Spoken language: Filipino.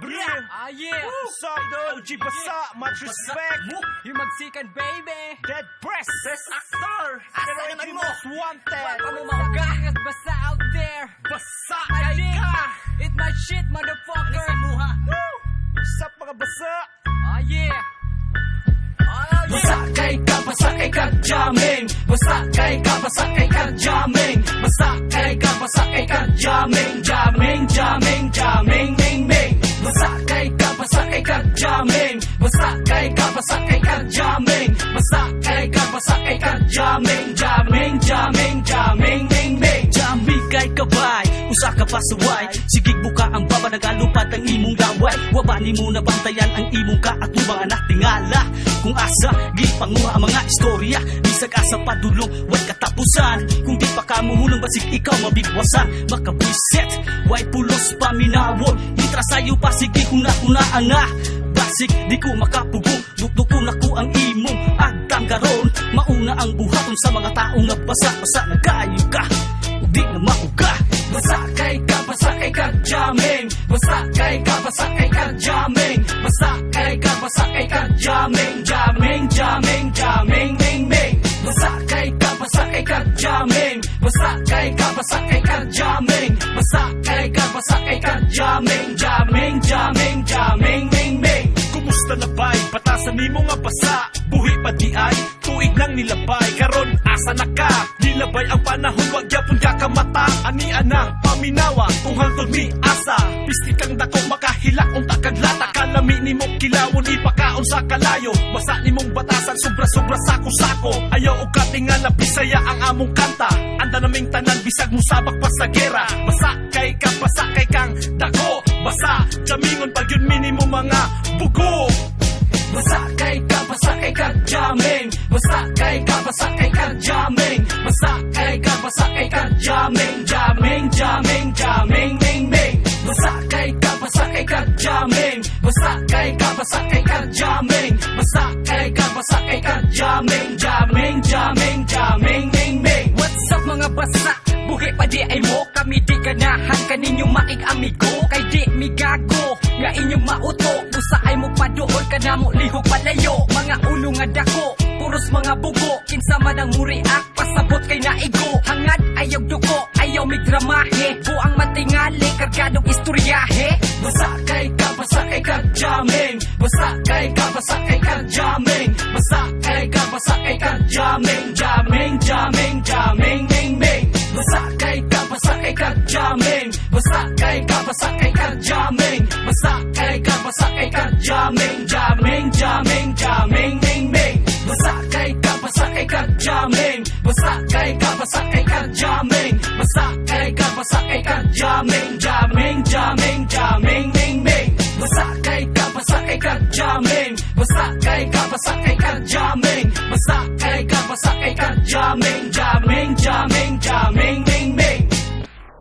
Brilliant! Ah, yeah! What's up, OG Basa? Much respect! Yung magsikan, baby! Dead Press! Best actor! Pero Asayanan hindi mo! most wanted! Ano mauga? Ingat basa out there! Basa! I dig! It my shit, motherfucker! What's up, mga basa? Ah, yeah! Basta kay ka, basta kay ka, jamming. Basta kay ka, basta kay ka, jamming. Basta kay ka, basta kay ka, jamming. Jamming, jamming, jamming, ming, ming. Basta kay ka, basta kay ka, jamming. Basta kay ka, basta kay ka, jamming. Basta kay ka, basta kay ka, jamming. Jamming, jamming, jamming, ming, ming. Jamming kay kabay, usa ka pasaway. Sigig buka ang baba, nagalupad ang imong laway. Wabani mo na bantayan ang imong kaatubang anak tingala. Kung asa, gipanguha ang mga istorya. Bisag asa padulong, way katapusan. Kung di pa ka muhulong, basig ikaw mabigwasan. Makabiset, way pulos paminawon. Mitra sayo pa, sige kuna-kunaan na. Basig, di ko makapugong. Dukdukon ako ang imong agdang karon. Mauna ang buhaton sa mga taong nagbasa-basa. Nagayo ka, di na mauga. Basta kay ka, basta kay ka, jamming. Basta kay ka, basta kay ka, jamming. Basta kay ka, basta kay ka, jamming. Jamming, jamming, jamming, ming, ming. Basta kay ka, basta kay ka, jamming. Basta kay ka, basta kay ka, jamming. Basta kay ka, basta kay ka, jamming. Jamming, jamming, jamming, ming, ming. Kumusta na bay? Batasan ni mo nga basa. Buhi pa di ay, tuig nang nilabay. Karon asa na ka? Nilabay ang panahon, wag yapon ka kamata. Ani ana, paminawa, kung hangtod mi asa. Pisti kang dako, makahilak unta kag lata. Kalami ni mo kilawon, ipakaon sa kalayo. Basa ni mong batasan, sobra-sobra sako-sako. Ayaw o katingala, bisaya ang among kanta. Anda naming tanan, bisag mo sabak pa sa gera. Basa kay ka, basa kay kang dako. Basa, jamingon pag yun minimo mga bugo. Basta kay ka, basta kay ka, jamming. Basta kay ka, basta kay ka, jamming. Basta kay ka, basta kay ka, jamming. Jamming, jamming, jamming, ming, ming. Basta kay ka, basta kay ka, jamming. Basta kay ka, basta kay ka, jamming. Basta kay ka, basta kay ka, jamming. Jamming, jamming, jamming, ming, ming. What's up mga basa? Buhi pa di ay mo, kami di ganahan kaninyong making amigo. Kay di mi gago, nga inyong mauto. Busa ay mo padool ka na mo lihog palayo. Mga ulo nga dako, puros mga bugo. Kinsa man ang muriak, pasabot kay naigo. Hangad ayaw duko, ayaw mig dramahe. Buang matingali, kargadong istoryahe. Basta kay ka, basta kay ka, jamming. Basta kay ka, basta kay ka, jamming. Basta kay ka, basta kay ka, jamming. Jamming, jamming, jamming, ming, ming. Basta kay ka, basta kay ka, jamming. Basta kay ka, basta kay ka, jamming. Basta kay ka, basta kay ka, jamming. Jamming, jamming, jamming, ming, ming. Basta kay ka, basta kay ka, jamming. Basta kay ka, basta kay ka, jamming. Basta kay ka, basta kay ka, jamming. Jamming, jamming, jamming, ming, ming. Basta kay ka, basta kay ka, jamming. Basta kay ka, basta kay ka, jamming.